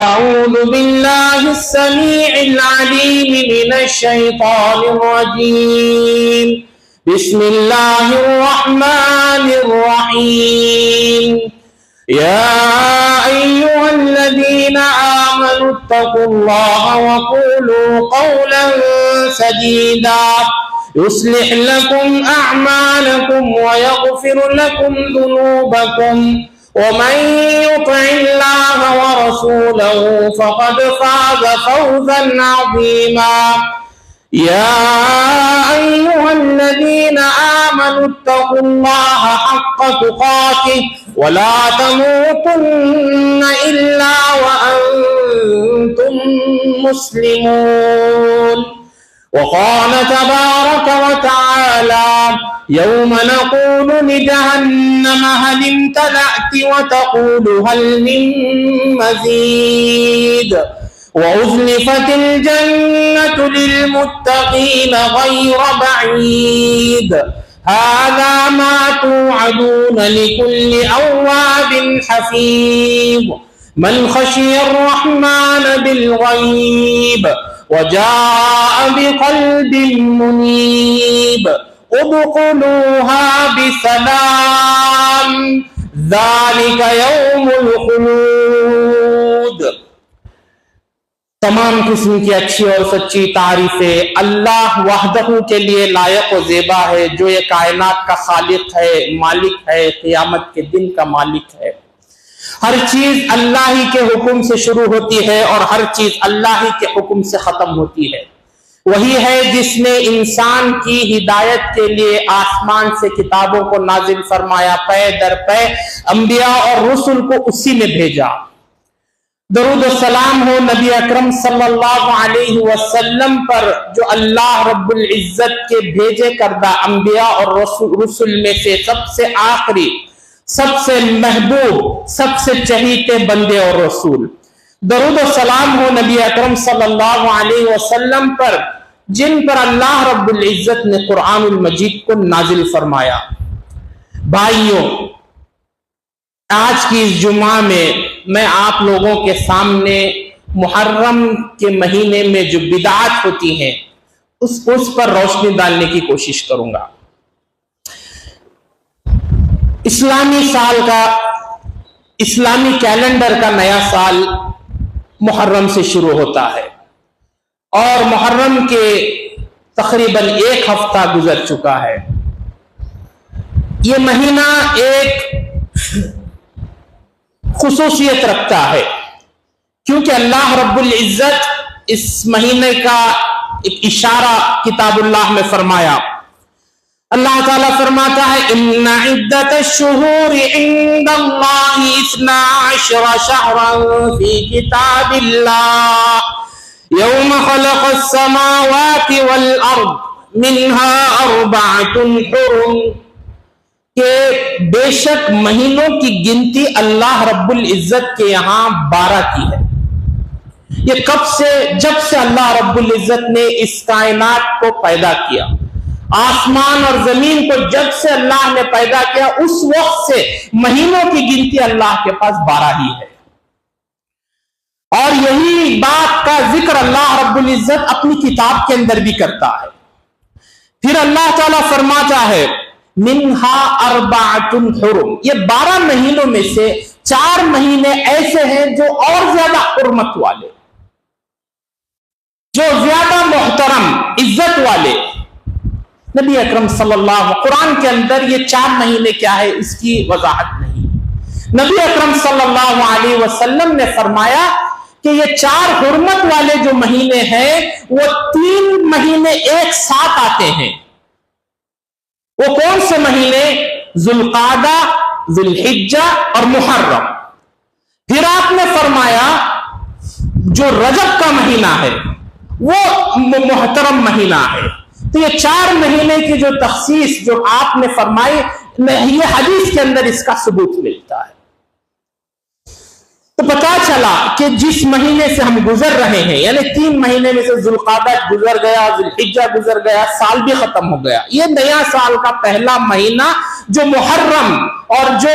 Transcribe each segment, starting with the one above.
أعوذ بالله السميع العليم من الشيطان الرجيم بسم الله الرحمن الرحيم يا أيها الذين آمنوا اتقوا الله وقولوا قولا سديدا يصلح لكم أعمالكم ويغفر لكم ذنوبكم ومن يطع الله ورسوله فقد فاز فوزا عظيما يا أيها الذين آمنوا اتقوا الله حق تقاته ولا تموتن إلا وأنتم مسلمون وقال تبارك وتعالى يوم نقول لجهنم هل امتلأت وتقول هل من مزيد وأزلفت الجنة للمتقين غير بعيد هذا ما توعدون لكل أواب حفيظ من خشي الرحمن بالغيب وجاء بقلب منيب ادخلوها بسلام ذلك يوم الخلود۔ تمام قسم کی اچھی اور سچی تعریفیں اللہ وحدہ کے لیے لائق و زیبا ہے، جو یہ کائنات کا خالق ہے، مالک ہے، قیامت کے دن کا مالک ہے۔ ہر چیز اللہ ہی کے حکم سے شروع ہوتی ہے اور ہر چیز اللہ ہی کے حکم سے ختم ہوتی ہے۔ وہی ہے جس نے انسان کی ہدایت کے لیے آسمان سے کتابوں کو نازل فرمایا، پے در پے انبیاء اور رسل کو اسی نے بھیجا۔ درود و سلام ہو نبی اکرم صلی اللہ علیہ وسلم پر، جو اللہ رب العزت کے بھیجے کردہ انبیاء اور رسل میں سے سب سے آخری، سب سے محبوب، سب سے چہیتے بندے اور رسول۔ درود و سلام ہو نبی اکرم صلی اللہ علیہ وسلم پر، جن پر اللہ رب العزت نے قرآن المجید کو نازل فرمایا۔ بھائیوں، آج کی اس جمعہ میں میں آپ لوگوں کے سامنے محرم کے مہینے میں جو بدعات ہوتی ہیں اس پر روشنی ڈالنے کی کوشش کروں گا۔ اسلامی سال کا، اسلامی کیلنڈر کا نیا سال محرم سے شروع ہوتا ہے اور محرم کے تقریباً ایک ہفتہ گزر چکا ہے۔ یہ مہینہ ایک خصوصیت رکھتا ہے کیونکہ اللہ رب العزت اس مہینے کا ایک اشارہ کتاب اللہ میں فرمایا۔ اللہ تعالیٰ فرماتا ہے ان عدت الشہور عند اللہ 12 شہرا فی کتاب اللہ یوم خلق السماوات والارض منها 4 حرم، کہ بے شک مہینوں کی گنتی اللہ رب العزت کے یہاں 12 کی ہے۔ یہ کب سے؟ جب سے اللہ رب العزت نے اس کائنات کو پیدا کیا، آسمان اور زمین کو جب سے اللہ نے پیدا کیا، اس وقت سے مہینوں کی گنتی اللہ کے پاس 12 ہی ہے۔ اور یہی بات کا ذکر اللہ رب العزت اپنی کتاب کے اندر بھی کرتا ہے۔ پھر اللہ تعالیٰ فرماتا ہے منہا 4 حرم، یہ 12 مہینوں میں سے 4 مہینے ایسے ہیں جو اور زیادہ حرمت والے، جو زیادہ محترم، عزت والے۔ نبی اکرم صلی اللہ علیہ وسلم قرآن کے اندر یہ 4 مہینے کیا ہے اس کی وضاحت نہیں۔ نبی اکرم صلی اللہ علیہ وسلم نے فرمایا کہ یہ 4 حرمت والے جو مہینے ہیں وہ 3 مہینے ایک ساتھ آتے ہیں۔ وہ کون سے مہینے؟ ذوالقعدہ، ذوالحجہ اور محرم۔ پھر آپ نے فرمایا جو رجب کا مہینہ ہے وہ محترم مہینہ ہے۔ تو یہ 4 مہینے کی جو تخصیص جو آپ نے فرمائی، یہ حدیث کے اندر اس کا ثبوت ملتا ہے۔ تو پتا چلا کہ جس مہینے سے ہم گزر رہے ہیں، یعنی 3 مہینے میں سے ذوالقعدہ گزر گیا، ذوالحجہ گزر گیا، سال بھی ختم ہو گیا۔ یہ نیا سال کا پہلا مہینہ جو محرم اور جو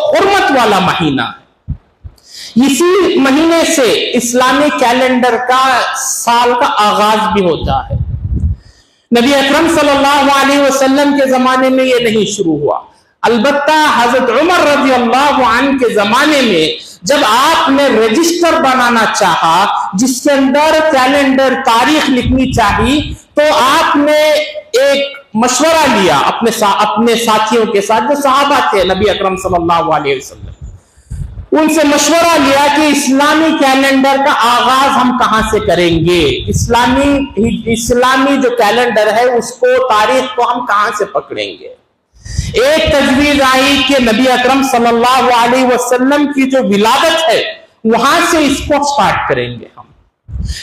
حرمت والا مہینہ، اسی مہینے سے اسلامی کیلنڈر کا سال کا آغاز بھی ہوتا ہے۔ نبی اکرم صلی اللہ علیہ وسلم کے زمانے میں یہ نہیں شروع ہوا، البتہ حضرت عمر رضی اللہ عنہ کے زمانے میں جب آپ نے رجسٹر بنانا چاہا جس کے اندر کیلنڈر تاریخ لکھنی چاہی، تو آپ نے ایک مشورہ لیا اپنے ساتھیوں کے ساتھ جو صحابہ تھے نبی اکرم صلی اللہ علیہ وسلم، ان سے مشورہ لیا کہ اسلامی کیلنڈر کا آغاز ہم کہاں سے کریں گے، اسلامی جو کیلنڈر ہے اس کو تاریخ کو ہم کہاں سے پکڑیں گے۔ ایک تجویز آئی کہ نبی اکرم صلی اللہ علیہ وسلم کی جو ولادت ہے وہاں سے اس کو سٹارٹ کریں گے ہم۔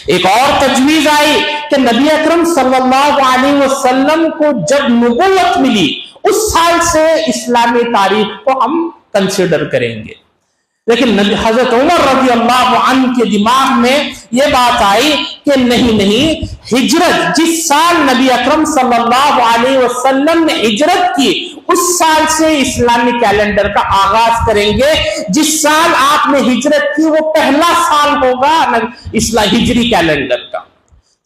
ایک اور تجویز آئی کہ نبی اکرم صلی اللہ علیہ وسلم کو جب نبوت ملی اس سال سے اسلامی تاریخ کو ہم کنسیڈر کریں گے، لیکن حضرت عمر رضی اللہ عنہ کے دماغ میں یہ بات آئی کہ نہیں، ہجرت جس سال نبی اکرم صلی اللہ علیہ وسلم نے ہجرت کی اس سال سے اسلامی کیلنڈر کا آغاز کریں گے۔ جس سال آپ نے ہجرت کی وہ پہلا سال ہوگا ہجری کیلنڈر کا۔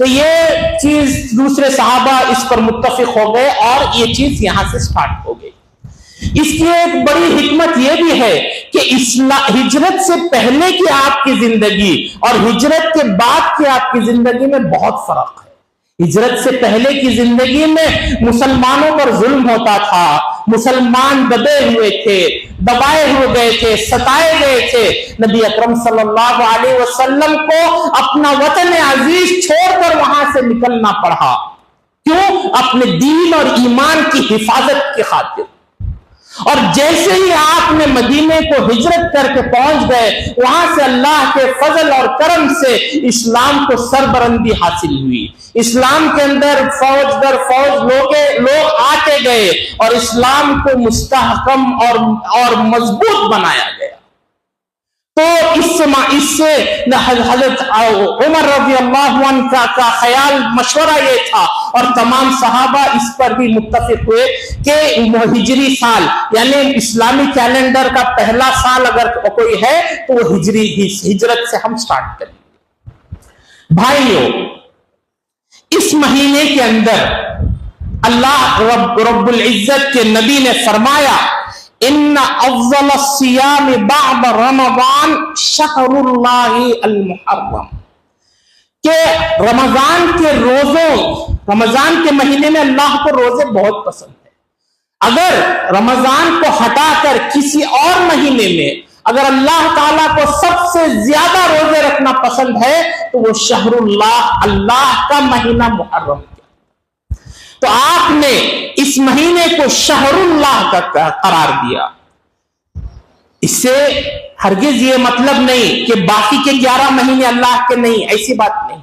تو یہ چیز دوسرے صحابہ اس پر متفق ہو گئے اور یہ چیز یہاں سے سٹارٹ ہو گئی۔ اس کی ایک بڑی حکمت یہ بھی ہے کہ ہجرت سے پہلے کی آپ کی زندگی اور ہجرت کے بعد کی آپ کی زندگی میں بہت فرق ہے۔ ہجرت سے پہلے کی زندگی میں مسلمانوں پر ظلم ہوتا تھا، مسلمان دبے ہوئے تھے، دبائے ہوئے گئے تھے، ستائے گئے تھے۔ نبی اکرم صلی اللہ علیہ وسلم کو اپنا وطن عزیز چھوڑ کر وہاں سے نکلنا پڑا، کیوں؟ اپنے دین اور ایمان کی حفاظت کی خاطر۔ اور جیسے ہی آپ نے مدینے کو ہجرت کر کے پہنچ گئے، وہاں سے اللہ کے فضل اور کرم سے اسلام کو سربلندی حاصل ہوئی۔ اسلام کے اندر فوج در فوج لوگ آتے گئے اور اسلام کو مستحکم اور مضبوط بنایا گیا۔ تو اس سے حضرت عمر رضی اللہ عنہ کا خیال مشورہ یہ تھا اور تمام صحابہ اس پر بھی متفق ہوئے کہ ہجری سال یعنی اسلامی کیلنڈر کا پہلا سال اگر کوئی ہے تو وہ ہجرت سے ہم سٹارٹ کریں گے۔ بھائیو، اس مہینے کے اندر اللہ رب العزت کے نبی نے فرمایا ان افضل الصیام بعد رمضان شہر اللہ المحرم، کہ رمضان کے مہینے میں اللہ کو روزے بہت پسند ہے۔ اگر رمضان کو ہٹا کر کسی اور مہینے میں اگر اللہ تعالیٰ کو سب سے زیادہ روزے رکھنا پسند ہے تو وہ شہر اللہ کا مہینہ محرم ہے۔ تو آپ نے اس مہینے کو شہر اللہ کا قرار دیا۔ اس سے ہرگز یہ مطلب نہیں کہ باقی کے 11 مہینے اللہ کے نہیں، ایسی بات نہیں،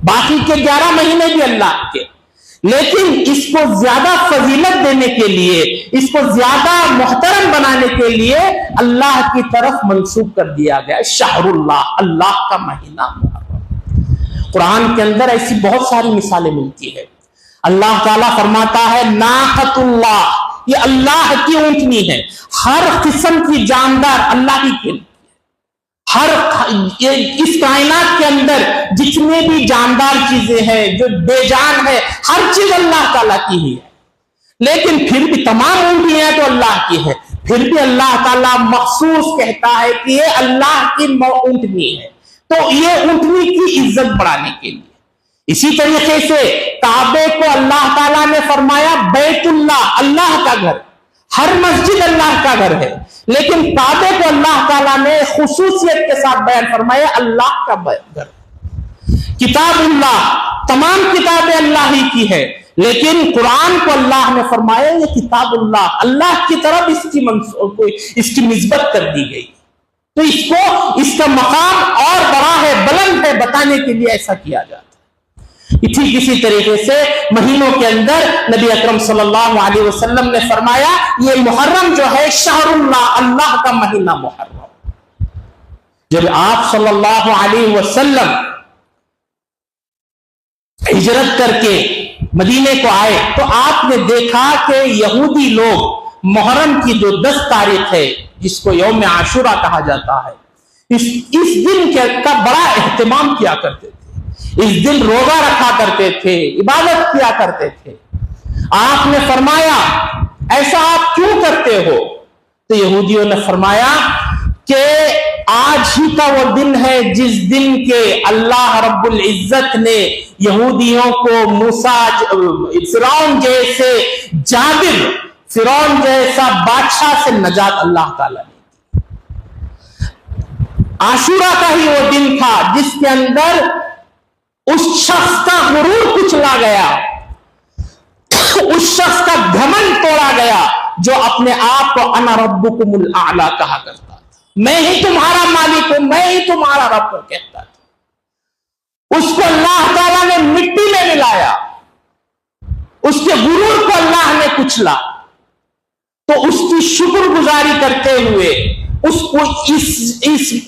باقی کے 11 مہینے بھی اللہ کے، لیکن اس کو زیادہ فضیلت دینے کے لیے، اس کو زیادہ محترم بنانے کے لیے اللہ کی طرف منسوب کر دیا گیا شہر اللہ کا مہینہ محرم۔ قرآن کے اندر ایسی بہت ساری مثالیں ملتی ہے۔ اللہ تعالیٰ فرماتا ہے ناقۃ اللہ، یہ اللہ کی اونٹنی ہے۔ ہر قسم کی جاندار اللہ ہی کی، اس کائنات کے اندر جتنے بھی جاندار چیزیں ہیں جو بے جان ہے، ہر چیز اللہ تعالیٰ کی ہی ہے، لیکن پھر بھی تمام اونٹنیاں تو اللہ کی ہے، پھر بھی اللہ تعالیٰ مخصوص کہتا ہے کہ یہ اللہ کی اونٹنی ہے، تو یہ اونٹنی کی عزت بڑھانے کے لیے۔ اسی طریقے سے کعبے کو اللہ تعالیٰ نے فرمایا بیت اللہ کا گھر، ہر مسجد اللہ کا گھر ہے، لیکن کعبے کو اللہ تعالیٰ نے خصوصیت کے ساتھ بیان فرمایا اللہ کا گھر۔ کتاب اللہ، تمام کتابیں اللہ ہی کی ہے، لیکن قرآن کو اللہ نے فرمایا یہ کتاب اللہ کی طرف اس کی نسبت کر دی گئی، تو اس کا مقام اور بڑا ہے، بلند ہے، بتانے کے لیے ایسا کیا جاتا ہے۔ ٹھیک اسی طریقے سے مہینوں کے اندر نبی اکرم صلی اللہ علیہ وسلم نے فرمایا یہ محرم جو ہے شہر اللہ کا مہینہ محرم۔ جب آپ صلی اللہ علیہ وسلم ہجرت کر کے مدینے کو آئے تو آپ نے دیکھا کہ یہودی لوگ محرم کی جو 10 تاریخ ہے جس کو یوم عاشورہ کہا جاتا ہے، اس دن کا بڑا اہتمام کیا کرتے تھے، اس دن روزہ رکھا کرتے تھے، عبادت کیا کرتے تھے۔ آپ نے فرمایا ایسا آپ کیوں کرتے ہو؟ تو یہودیوں نے فرمایا کہ آج ہی کا وہ دن ہے جس دن کے اللہ رب العزت نے یہودیوں کو موسیٰ فرعون جیسے جابر، فرعون جیسا بادشاہ سے نجات اللہ تعالیٰ نے۔ عاشورہ کا ہی وہ دن تھا جس کے اندر اس شخص کا غرور کچلا گیا، اس شخص کا گھمنڈ توڑا گیا جو اپنے آپ کو انا ربکم الاعلی کہا کرتا تھا، میں ہی تمہارا مالک ہوں، میں ہی تمہارا رب ہوں کہتا تھا۔ اس کو اللہ تعالیٰ نے مٹی میں ملایا، اس کے غرور کو اللہ نے کچلا، تو اس کی شکر گزاری کرتے ہوئے، اس کو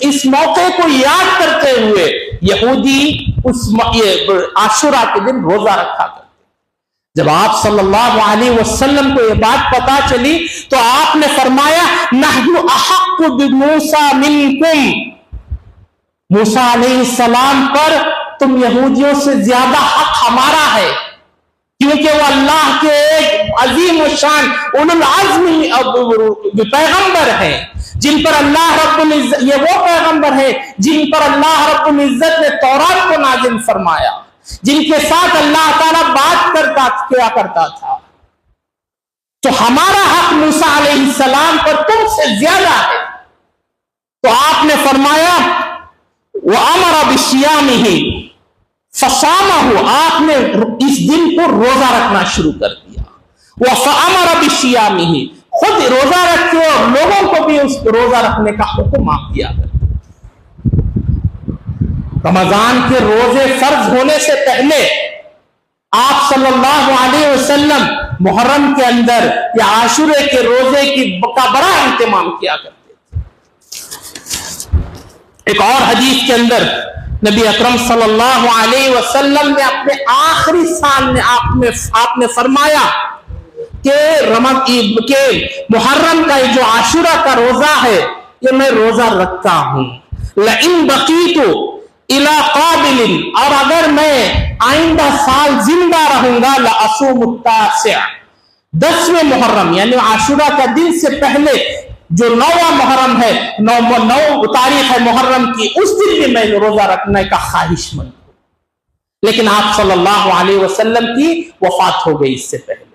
اس موقع کو یاد کرتے ہوئے یہودی اس عاشورہ کے دن روزہ رکھا کرتے۔ جب آپ صلی اللہ علیہ وسلم کو یہ بات پتا چلی تو آپ نے فرمایا نحن احق بموسیٰ منکم، موسیٰ علیہ السلام پر تم یہودیوں سے زیادہ حق ہمارا ہے، کیونکہ وہ اللہ کے ایک عظیم الشان اولو العزم پیغمبر ہیں، جن پر اللہ رب العزت، یہ وہ پیغمبر ہیں جن پر اللہ رب العزت نے تورات کو نازل فرمایا، جن کے ساتھ اللہ تعالیٰ بات کیا کرتا تھا، تو ہمارا حق موسیٰ علیہ السلام پر تم سے زیادہ ہے۔ تو آپ نے فرمایا وَأَمَرَ بِصِيَامِهِ فَصَامَهُ، آپ نے اس دن کو روزہ رکھنا شروع کر دیا۔ وَفَأَمَرَ بِصِيَامِهِ، خود روزہ رکھتے اور لوگوں کو بھی اس روزہ رکھنے کا حکم آپ کیا کرتے۔ رمضان کے روزے فرض ہونے سے پہلے آپ صلی اللہ علیہ وسلم محرم کے اندر یا عاشورے کے روزے کا بڑا اہتمام کیا کرتے تھے۔ ایک اور حدیث کے اندر نبی اکرم صلی اللہ علیہ وسلم نے اپنے آخری سال میں آپ نے فرمایا کہ محرم کا جو عاشورہ کا روزہ ہے یہ میں روزہ رکھتا ہوں، لئن بقیت الی قابل، اور اگر میں آئندہ سال زندہ رہوں گا، لأصوم التاسع، 10ویں محرم یعنی عاشورہ کا دن سے پہلے جو 9واں محرم ہے، 9 تاریخ ہے محرم کی، اس دن بھی میں روزہ رکھنے کا خواہش مند ہوں۔ لیکن آپ صلی اللہ علیہ وسلم کی وفات ہو گئی اس سے پہلے،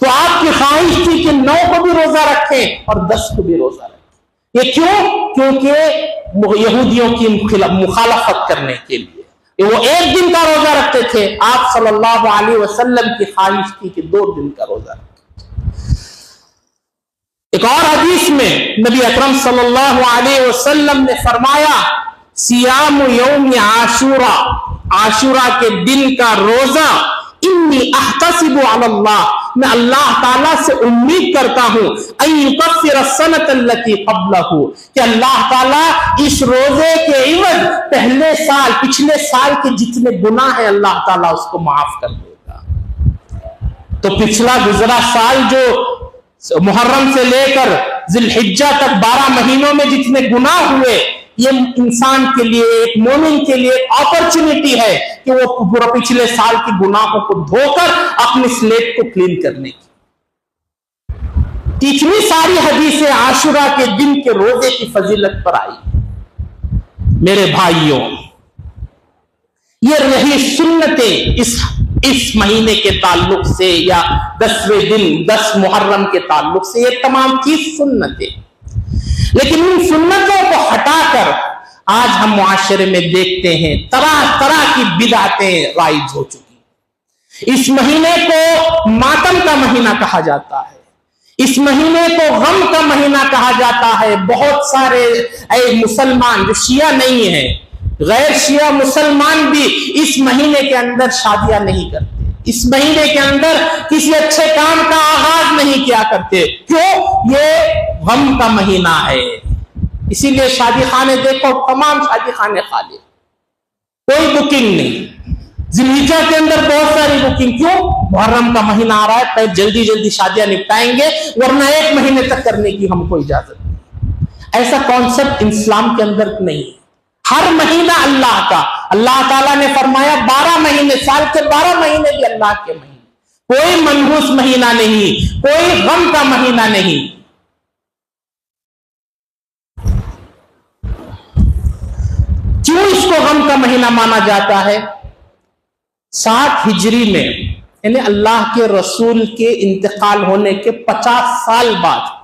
تو آپ کی خواہش تھی کہ 9 کو بھی روزہ رکھیں اور 10 کو بھی روزہ رکھیں۔ یہ کیوں؟ کیونکہ یہودیوں کی مخالفت کرنے کے لیے وہ ایک دن کا روزہ رکھتے تھے، آپ صلی اللہ علیہ وسلم کی خواہش تھی کہ 2 دن کا روزہ رکھیں۔ ایک اور حدیث میں نبی اکرم صلی اللہ علیہ وسلم نے فرمایا سیام یوم عاشورہ، عاشورہ کے دن کا روزہ، انی احتسب علی اللہ، میں اللہ تعالیٰ سے امید کرتا ہوں ان یکفر السنۃ التي قبلہ، کہ اللہ تعالیٰ اس روزے کے عوض پچھلے سال کے جتنے گناہ ہیں اللہ تعالیٰ اس کو معاف کر دے گا۔ تو پچھلا گزرا سال جو محرم سے لے کر ذی الحجہ تک 12 مہینوں میں جتنے گناہ ہوئے، یہ انسان کے لیے، ایک مومن کے لیے اپرچونٹی ہے کہ وہ پورا پچھلے سال کی گناہوں کو دھو کر اپنی سلیٹ کو کلین کرنے کی۔ اتنی ساری حدیثیں عاشورہ کے دن کے روزے کی فضیلت پر آئی۔ میرے بھائیوں، یہ رہی سنتیں اس مہینے کے تعلق سے یا 10ویں دن 10 محرم کے تعلق سے، یہ تمام چیز سنتیں، لیکن ان سنتوں کو ہٹا کر آج ہم معاشرے میں دیکھتے ہیں طرح طرح کی بدعتیں رائج ہو چکی۔ اس مہینے کو ماتم کا مہینہ کہا جاتا ہے، اس مہینے کو غم کا مہینہ کہا جاتا ہے۔ بہت سارے مسلمان جو شیعہ نہیں ہیں، غیر شیعہ مسلمان بھی اس مہینے کے اندر شادیاں نہیں کرتے، اس مہینے کے اندر کسی اچھے کام کا آغاز نہیں کیا کرتے۔ کیوں؟ یہ غم کا مہینہ ہے، اسی لیے شادی خانے دیکھو، تمام شادی خانے خالی، کوئی بکنگ نہیں۔ ذی الحجہ کے اندر بہت ساری بکنگ، کیوں؟ محرم کا مہینہ آ رہا ہے، پہلے جلدی جلدی شادیاں نپٹائیں گے، ورنہ 1 مہینے تک کرنے کی ہم کو اجازت نہیں۔ ایسا کانسیپٹ اسلام کے اندر نہیں. ہر مہینہ اللہ کا. اللہ تعالیٰ نے فرمایا 12 مہینے، سال کے 12 مہینے بھی اللہ کے مہینے. کوئی منحوس مہینہ نہیں، کوئی غم کا مہینہ نہیں. کیوں اس کو غم کا مہینہ مانا جاتا ہے؟ 60 ہجری میں، یعنی اللہ کے رسول کے انتقال ہونے کے 50 سال بعد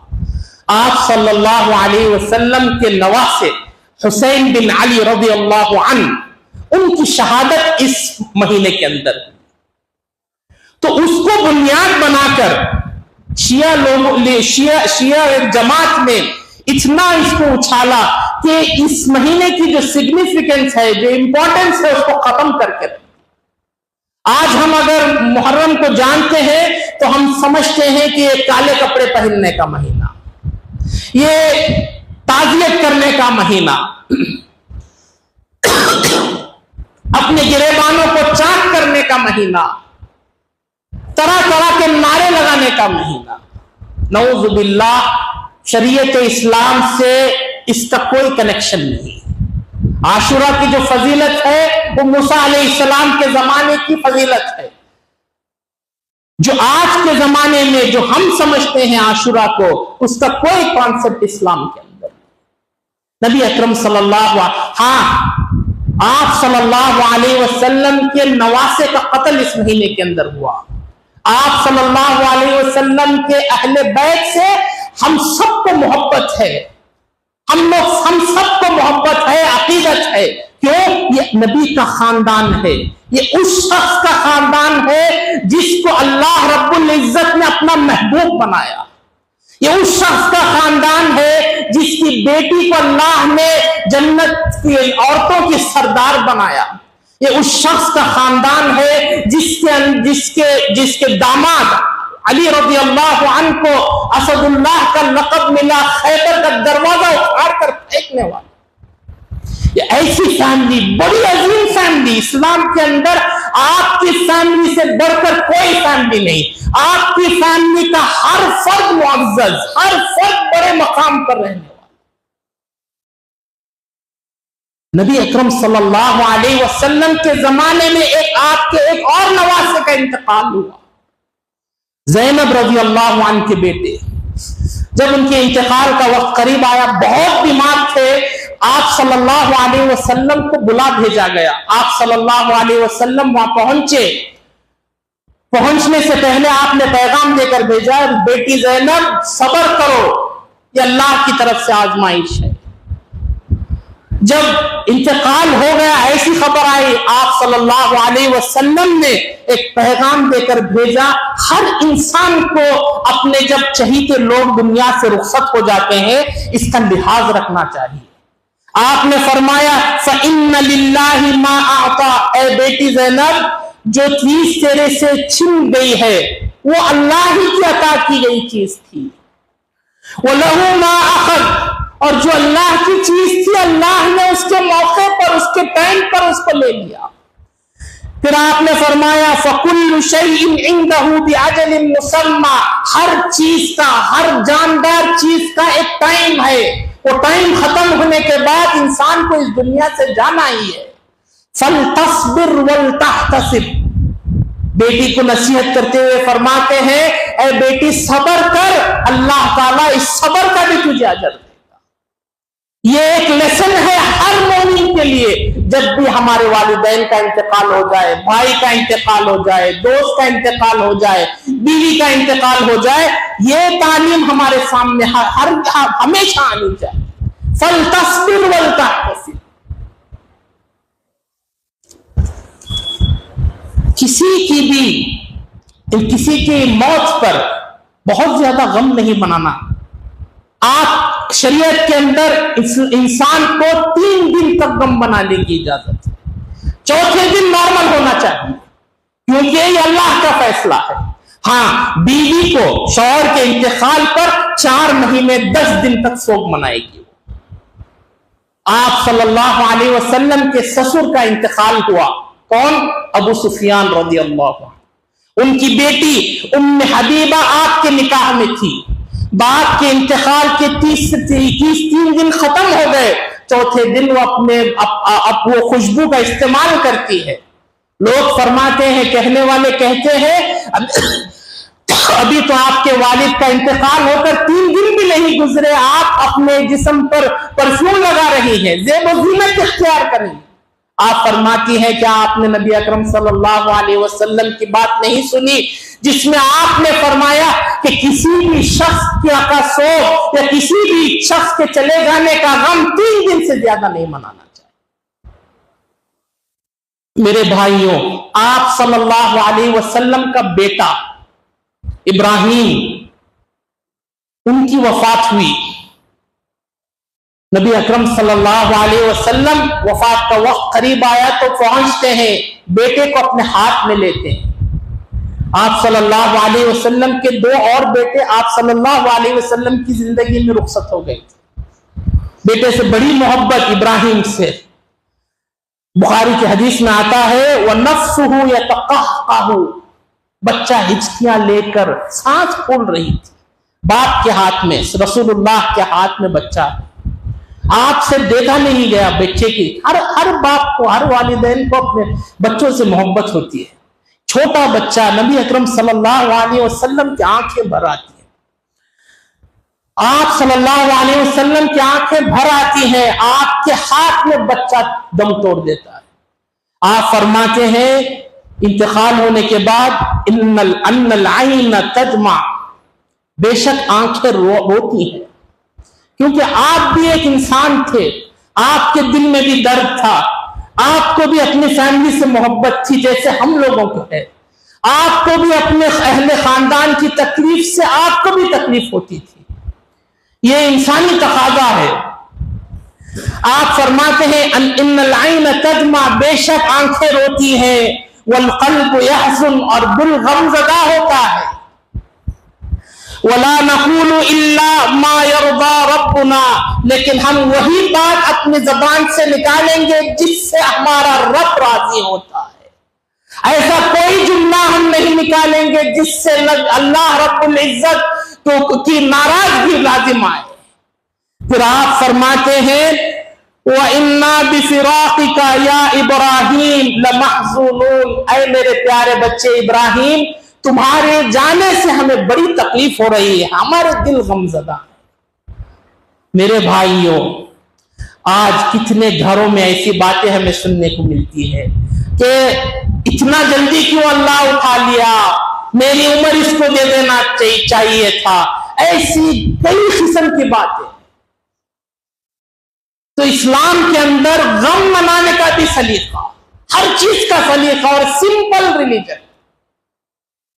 آپ صلی اللہ علیہ وسلم کے نواسے حسین بن علی رضی اللہ عنہ، ان کی شہادت اس مہینے کے اندر. تو اس کو بنیاد بنا کر شیعہ جماعت نے اتنا اس کو اچھالا کہ اس مہینے کی جو سگنیفیکنس ہے، جو امپورٹنس ہے، اس کو ختم کر کے آج ہم اگر محرم کو جانتے ہیں تو ہم سمجھتے ہیں کہ یہ کالے کپڑے پہننے کا مہینہ، یہ تعزیت کرنے کا مہینہ، اپنے گریبانوں کو چاک کرنے کا مہینہ، طرح طرح کے نعرے لگانے کا مہینہ. نعوذ باللہ، شریعت اسلام سے اس کا کوئی کنیکشن نہیں. عاشورہ کی جو فضیلت ہے وہ موسیٰ علیہ السلام کے زمانے کی فضیلت ہے. جو آج کے زمانے میں جو ہم سمجھتے ہیں عاشورہ کو، اس کا کوئی کانسیپٹ اسلام کے اندر. نبی اکرم صلی اللہ آپ صلی اللہ علیہ وسلم کے نواسے کا قتل اس مہینے کے اندر ہوا. آپ صلی اللہ علیہ وسلم کے اہل بیت سے ہم سب کو محبت ہے، ہم سب کو محبت ہے، عقیدت ہے. کیوں؟ یہ نبی کا خاندان ہے، یہ اس شخص کا خاندان ہے جس کو اللہ رب العزت نے اپنا محبوب بنایا. یہ اس شخص کا خاندان ہے جس کی بیٹی کو اللہ نے جنت کی عورتوں کی سردار بنایا. یہ اس شخص کا خاندان ہے جس کے داماد علی رضی اللہ عنہ کو اسد اللہ کا لقب ملا، خیبر کا دروازہ اکھاڑ کر پھینکنے والا. یہ ایسی فیملی، بڑی عظیم فیملی اسلام کے اندر. آپ کی فیملی سے بڑھ کر کوئی فیملی نہیں. آپ کی فیملی کا ہر فرد معزز، ہر فرد بڑے مقام پر رہنے والا. نبی اکرم صلی اللہ علیہ وسلم کے زمانے میں آپ کے ایک اور نواسے کا انتقال ہوا، زینب رضی اللہ عنہ کے بیٹے. جب ان کے انتقال کا وقت قریب آیا، بہت بیمار تھے، آپ صلی اللہ علیہ وسلم کو بلا بھیجا گیا. آپ صلی اللہ علیہ وسلم وہاں پہنچے. پہنچنے سے پہلے آپ نے پیغام دے کر بھیجا، بیٹی زینب صبر کرو، یہ اللہ کی طرف سے آزمائش ہے. جب انتقال ہو گیا، ایسی خبر آئی، آپ صلی اللہ علیہ وسلم نے ایک پیغام دے کر بھیجا. ہر انسان کو اپنے جب چہیتے لوگ دنیا سے رخصت ہو جاتے ہیں، اس کا لحاظ رکھنا چاہیے. آپ نے فرمایا فَإِنَّ لِلَّهِ مَا أَعْطَى، اے بیٹی زینب، جو چیز تیرے سے چھن گئی ہے وہ اللہ ہی کی عطا کی گئی چیز تھی. وَلَهُ مَا أَخَذَ، اور جو اللہ کی چیز تھی اللہ نے اس کے موقع پر، اس کے ٹائم پر اس کو لے لیا. پھر آپ نے فرمایا فَكُلُّ شَيْءٍ عِنْدَهُ بِعَجَلٍ مُّسَمًّى، ہر چیز کا، ہر جاندار چیز کا ایک ٹائم ہے. وہ ٹائم ختم ہونے کے بعد انسان کو اس دنیا سے جانا ہی ہے. فَلْتَصْبِرْ وَلْتَحْتَسِبْ، بیٹی کو نصیحت کرتے ہوئے فرماتے ہیں اے بیٹی صبر کر، اللہ تعالیٰ اس صبر کا بھی تجھے اجر دے. یہ ایک لیسن ہے ہر مومن کے لیے. جب بھی ہمارے والدین کا انتقال ہو جائے، بھائی کا انتقال ہو جائے، دوست کا انتقال ہو جائے، بیوی کا انتقال ہو جائے، یہ تعلیم ہمارے سامنے ہمیشہ آنی چاہیے. فَلْتَصْبِرْ وَلْتَحْتَسِبْ. کسی کی موت پر بہت زیادہ غم نہیں منانا. آپ شریعت کے اندر انسان کو 3 دن تک غم بنانے کی اجازت ہے. 4تھے دن نارمل ہونا چاہیے کیونکہ یہ اللہ کا فیصلہ ہے. ہاں، بیوی کو شوہر کے انتقال پر 4 مہینے 10 دن تک سوگ منائے گی. آپ صلی اللہ علیہ وسلم کے سسر کا انتقال ہوا. کون؟ ابو سفیان رضی اللہ عنہ. ان کی بیٹی ام حبیبہ آپ کے نکاح میں تھی. باپ کے انتقال کے 3 دن ختم ہو گئے، چوتھے دن وہ وہ خوشبو کا استعمال کرتی ہے۔ لوگ فرماتے ہیں، کہنے والے کہتے ہیں ابھی تو آپ کے والد کا انتقال ہو کر 3 دن بھی نہیں گزرے، آپ اپنے جسم پر پرفیوم لگا رہی ہیں، زیب و زینت اختیار کر رہی ہیں۔ آپ فرماتی ہیں کیا آپ نے نبی اکرم صلی اللہ علیہ وسلم کی بات نہیں سنی جس میں آپ نے فرمایا کہ کسی بھی شخص کا سوگ یا کسی بھی شخص کے چلے جانے کا غم 3 دن سے زیادہ نہیں منانا چاہیے۔ میرے بھائیوں، آپ صلی اللہ علیہ وسلم کا بیٹا ابراہیم، ان کی وفات ہوئی، نبی اکرم صلی اللہ علیہ وسلم وفات کا وقت قریب آیا تو پہنچتے ہیں، بیٹے کو اپنے ہاتھ میں لیتے ہیں۔ آپ صلی اللہ علیہ وسلم کے 2 اور بیٹے آپ صلی اللہ علیہ وسلم کی زندگی میں رخصت ہو گئے تھے۔ بیٹے سے بڑی محبت ابراہیم سے۔ بخاری کی حدیث میں آتا ہے وَنَفْسُهُ يَتَقَحْقَحُ، بچہ ہچکیاں لے کر سانس پھول رہی تھی، باپ کے ہاتھ میں، رسول اللہ کے ہاتھ میں بچہ ہے۔ آپ سے دیکھا نہیں گیا بچے کی، ہر باپ کو، ہر والدین کو اپنے بچوں سے محبت ہوتی ہے۔ چھوٹا بچہ، نبی اکرم صلی اللہ علیہ وسلم کی آنکھیں بھر آتی ہیں، آپ صلی اللہ علیہ وسلم کی آنکھیں بھر آتی ہیں، آپ کے ہاتھ میں بچہ دم توڑ دیتا ہے۔ آپ فرماتے ہیں انتقال ہونے کے بعد ان العین تدمع، بے شک آنکھیں روتی ہیں، کیونکہ آپ بھی ایک انسان تھے، آپ کے دل میں بھی درد تھا، آپ کو بھی اپنی فیملی سے محبت تھی جیسے ہم لوگوں کو ہے، آپ کو بھی اپنے اہل خاندان کی تکلیف سے آپ کو بھی تکلیف ہوتی تھی، یہ انسانی تقاضا ہے۔ آپ فرماتے ہیں ان العین تدمع، بے شک آنکھیں روتی ہیں، والقلب یحزن، اور دل غم زدہ ہوتا ہے۔ وَلَا نَقُولُ إِلَّا مَا يَرْضَى رَبُّنَا، لیکن ہم وہی بات اپنی زبان سے نکالیں گے جس سے ہمارا رب راضی ہوتا ہے۔ ایسا کوئی جملہ ہم نہیں نکالیں گے جس سے اللہ رب العزت کی ناراضگی لازم آئے۔ پھر آپ فرماتے ہیں وَإِنَّا بِفِرَاقِكَ يَا إِبْرَاهِيمُ لَمَحْزُونُونَ، اے میرے پیارے بچے ابراہیم، تمہارے جانے سے ہمیں بڑی تکلیف ہو رہی ہے، ہمارے دل غمزدہ ہیں۔ میرے بھائیوں، آج کتنے گھروں میں ایسی باتیں ہمیں سننے کو ملتی ہے کہ اتنا جلدی کیوں اللہ اٹھا لیا، میری عمر اس کو دے دینا چاہیے تھا، ایسی کئی قسم کی باتیں۔ تو اسلام کے اندر غم منانے کا بھی سلیقہ، ہر چیز کا سلیقہ، اور سمپل ریلیجن،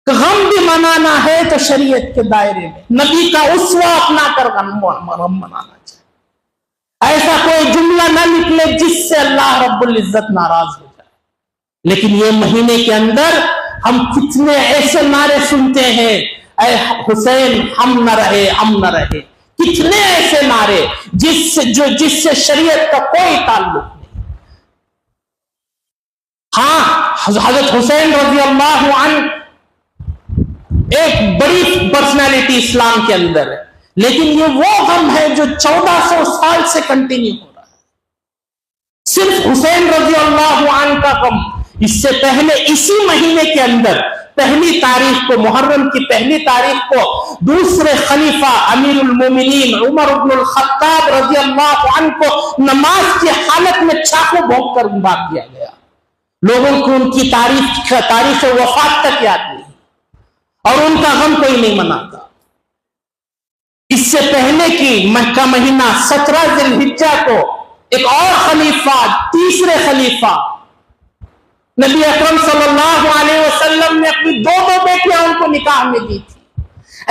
غم بھی منانا ہے تو شریعت کے دائرے میں، نبی کا اسوہ اپنا کر غم منانا چاہیے۔ ایسا کوئی جملہ نہ نکلے جس سے اللہ رب العزت ناراض ہو جائے۔ لیکن یہ مہینے کے اندر ہم کتنے ایسے نعرے سنتے ہیں، اے حسین ہم نہ رہے، ہم نہ رہے، کتنے ایسے نعرے جس سے شریعت کا کوئی تعلق نہیں۔ ہاں، حضرت حسین رضی اللہ عنہ ایک بڑی پرسنالٹی اسلام کے اندر ہے، لیکن یہ وہ غم ہے جو 1400 سال سے کنٹینیو ہو رہا ہے، صرف حسین رضی اللہ عنہ کا غم۔ اس سے پہلے اسی مہینے کے اندر 1 تاریخ کو، محرم کی 1 تاریخ کو، دوسرے خلیفہ امیر المومنین عمر بن الخطاب رضی اللہ عنہ کو نماز کی حالت میں چاقو بھونک کر مار دیا گیا۔ لوگوں کو ان کی تاریخ وفات تک یاد نہیں، اور ان کا غم کوئی نہیں مناتا۔ اس سے پہلے کی مکہ مہینہ 17 ذی الحجہ کو ایک اور خلیفہ، تیسرے خلیفہ نبی اکرم صلی اللہ علیہ وسلم نے اپنی 2 بیٹیاں ان کو نکاح میں دی تھی۔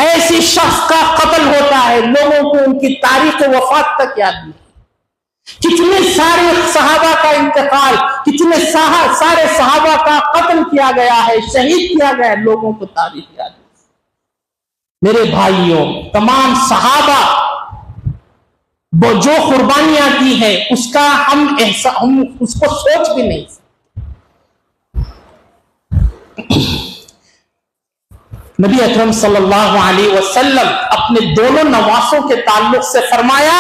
ایسی شخص کا قتل ہوتا ہے، لوگوں کو ان کی تاریخ وفات تک یاد نہیں۔ کتنے سارے صحابہ کا انتقال، کتنے سارے صحابہ کا قتل کیا گیا ہے، شہید کیا گیا ہے، لوگوں کو تاریخ یاد نہیں۔ میرے بھائیوں، تمام صحابہ جو قربانیاں کی ہیں اس کا ہم اس کو سوچ بھی نہیں سکتے۔ نبی اکرم صلی اللہ علیہ وسلم اپنے دونوں نواسوں کے تعلق سے فرمایا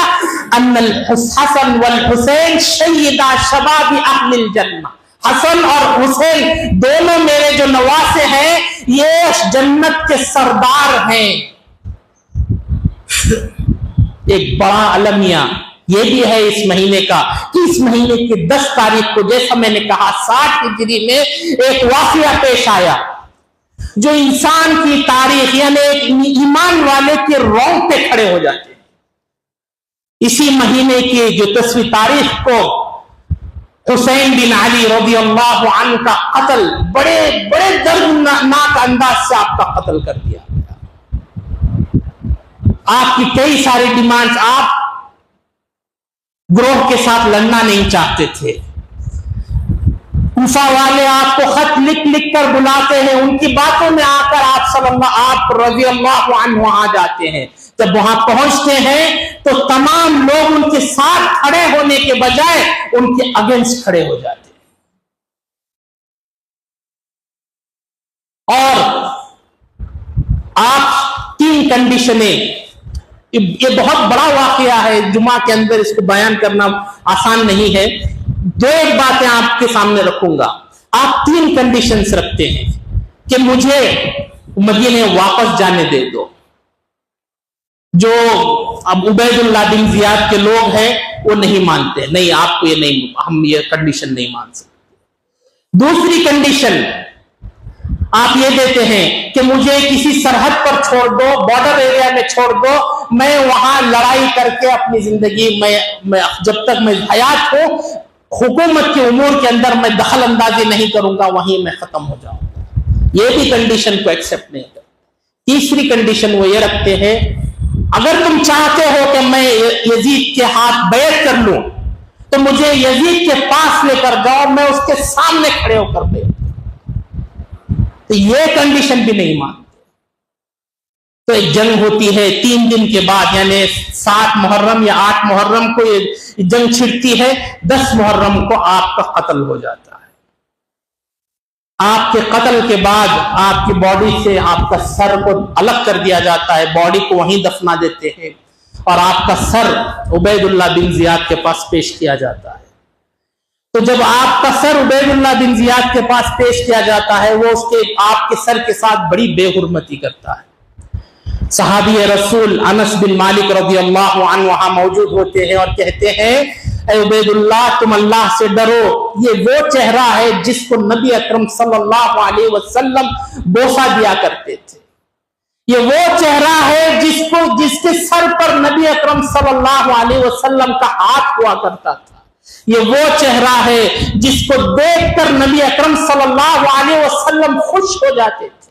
ان الحسن والحسین سیدا شباب اہل الجنہ، حسن اور حسین دونوں میرے جو نواسے ہیں یہ جنت کے سردار ہیں۔ ایک بڑا المیہ یہ بھی ہے اس مہینے کا کہ اس مہینے کی 10 تاریخ کو جیسا میں نے کہا 60 ہجری میں ایک واقعہ پیش آیا جو انسان کی تاریخ یعنی ایک ایمان والے کے رونگٹے کھڑے ہو جاتے ہیں۔ اسی مہینے کی جو 10ویں تاریخ کو حسین بن علی رضی اللہ عنہ کا قتل بڑے دردناک انداز سے آپ کا قتل کر دیا گیا۔ آپ کی کئی ساری ڈیمانڈز، آپ گروہ کے ساتھ لڑنا نہیں چاہتے تھے، کوفہ والے آپ کو خط لکھ کر بلاتے ہیں، ان کی باتوں میں آ کر آپ رضی اللہ عنہ وہاں جاتے ہیں۔ جب وہاں پہنچتے ہیں تو تمام لوگ ان کے ساتھ کھڑے ہونے کے بجائے ان کے اگینسٹ کھڑے ہو جاتے ہیں، اور آپ 3 کنڈیشنیں، یہ بہت بڑا واقعہ ہے، جمعہ کے اندر اس کو بیان کرنا آسان نہیں ہے، 2 باتیں آپ کے سامنے رکھوں گا۔ آپ 3 کنڈیشنز رکھتے ہیں کہ مجھے مدینے واپس جانے دے دو۔ جو اب عبید اللہ بن زیاد کے لوگ ہیں وہ نہیں مانتے، نہیں آپ کو یہ نہیں، ہم یہ کنڈیشن نہیں مان سکتے۔ دوسری کنڈیشن آپ یہ دیتے ہیں کہ مجھے کسی سرحد پر چھوڑ دو، بارڈر ایریا میں چھوڑ دو، میں وہاں لڑائی کر کے اپنی زندگی میں جب تک میں حیات ہوں حکومت کے امور کے اندر میں دخل اندازی نہیں کروں گا، وہیں میں ختم ہو جاؤں گا۔ یہ بھی کنڈیشن کو ایکسپٹ نہیں کرتے۔ تیسری کنڈیشن وہ یہ رکھتے ہیں اگر تم چاہتے ہو کہ میں یزید کے ہاتھ بیعت کر لوں تو مجھے یزید کے پاس لے کر جاؤ، میں اس کے سامنے کھڑے ہو کر بیعت کروں۔ تو یہ کنڈیشن بھی نہیں مانتے۔ تو ایک جنگ ہوتی ہے 3 دن کے بعد، یعنی 7 محرم یا 8 محرم کو یہ جنگ چھڑتی ہے، 10 محرم کو آپ کا قتل ہو جاتا ہے۔ آپ کے قتل کے بعد آپ کی باڈی سے آپ کا سر کو الگ کر دیا جاتا ہے، باڈی کو وہیں دفنا دیتے ہیں، اور آپ کا سر عبید اللہ بن زیاد کے پاس پیش کیا جاتا ہے۔ تو جب آپ کا سر عبید اللہ بن زیاد کے پاس پیش کیا جاتا ہے، وہ آپ کے سر کے ساتھ بڑی بے حرمتی کرتا ہے۔ صحابی رسول انس بن مالک رضی اللہ عنہ وہاں موجود ہوتے ہیں اور کہتے ہیں اے عبید اللہ تم اللہ سے ڈرو، یہ وہ چہرہ ہے جس کو نبی اکرم صلی اللہ علیہ وسلم بوسہ دیا کرتے تھے، یہ وہ چہرہ ہے جس کے سر پر نبی اکرم صلی اللہ علیہ وسلم کا ہاتھ ہوا کرتا تھا، یہ وہ چہرہ ہے جس کو دیکھ کر نبی اکرم صلی اللہ علیہ وسلم خوش ہو جاتے تھے،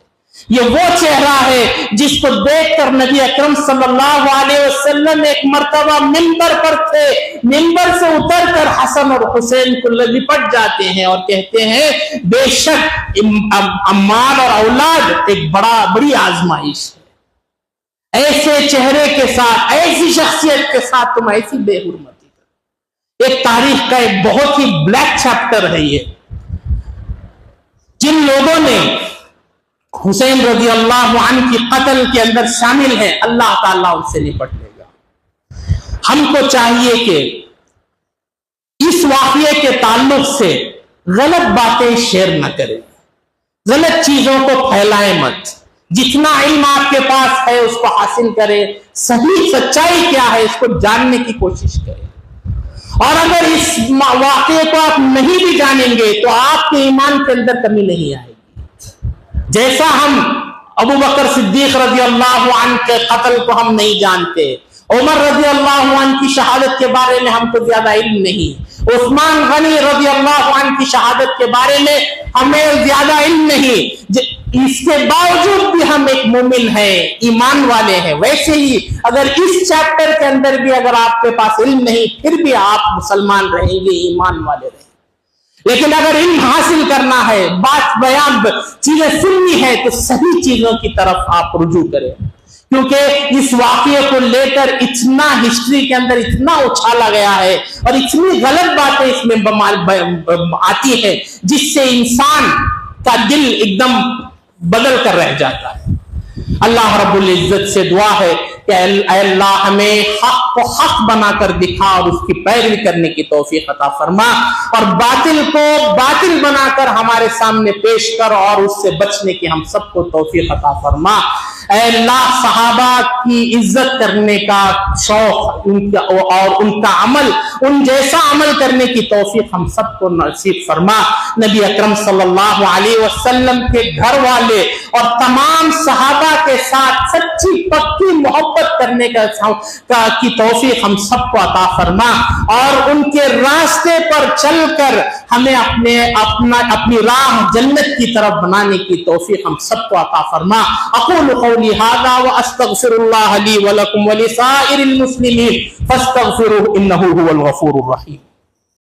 یہ وہ چہرہ ہے جس کو دیکھ کر نبی اکرم صلی اللہ علیہ وسلم ایک مرتبہ منبر پر تھے، منبر سے اتر کر حسن اور حسین کو لپٹ جاتے ہیں اور کہتے ہیں بے شک امال اور اولاد ایک بڑی آزمائش ہے، ایسے چہرے کے ساتھ ایسی شخصیت کے ساتھ تم ایسی بے حرمتی کر۔ ایک تاریخ کا ایک بہت ہی بلیک چیپٹر ہے یہ۔ جن لوگوں نے حسین رضی اللہ عنہ کی قتل کے اندر شامل ہیں، اللہ تعالیٰ ان سے نپٹ لے گا۔ ہم کو چاہیے کہ اس واقعے کے تعلق سے غلط باتیں شیئر نہ کریں، غلط چیزوں کو پھیلائیں مت، جتنا علم آپ کے پاس ہے اس کو حاصل کریں، صحیح سچائی کیا ہے اس کو جاننے کی کوشش کریں، اور اگر اس واقعے کو آپ نہیں بھی جانیں گے تو آپ کے ایمان کے اندر کمی نہیں آئے گی۔ جیسا ہم ابو بکر صدیق رضی اللہ عنہ کے قتل کو ہم نہیں جانتے، عمر رضی اللہ عنہ کی شہادت کے بارے میں ہم کو زیادہ علم نہیں، عثمان غنی رضی اللہ عنہ کی شہادت کے بارے میں ہمیں زیادہ علم نہیں، اس کے باوجود بھی ہم ایک مومن ہیں، ایمان والے ہیں۔ ویسے ہی اگر اس چیپٹر کے اندر بھی اگر آپ کے پاس علم نہیں پھر بھی آپ مسلمان رہیں گے، ایمان والے رہیں گے۔ لیکن اگر علم حاصل کرنا ہے، بات بیان چیزیں سننی ہے تو صحیح چیزوں کی طرف آپ رجوع کریں، کیونکہ اس واقعے کو لے کر اتنا ہسٹری کے اندر اتنا اچھالا گیا ہے اور اتنی غلط باتیں اس میں آتی ہے جس سے انسان کا دل ایک دم بدل کر رہ جاتا ہے۔ اللہ رب العزت سے دعا ہے کہ اے اللہ ہمیں حق کو حق بنا کر دکھا اور اس کی پیروی کرنے کی توفیق عطا فرما، اور باطل کو باطل بنا کر ہمارے سامنے پیش کر اور اس سے بچنے کی ہم سب کو توفیق عطا فرما۔ اے اللہ صحابہ کی عزت کرنے کا شوق اور ان کا عمل، ان جیسا عمل کرنے کی توفیق ہم سب کو نصیب فرما۔ نبی اکرم صلی اللہ علیہ وسلم کے گھر والے اور تمام صحابہ کے ساتھ سچی پکی محبت کرنے کی توفیق ہم سب کو عطا فرما، اور ان کے راستے پر چل کر ہمیں اپنی راہ جنت کی طرف بنانے کی توفیق ہم سب کو عطا فرما۔ اقول قولی ھذا واستغفر اللہ لی ولکم ولسائر المسلمین فاستغفروہ انہ ھو الغفور الرحیم۔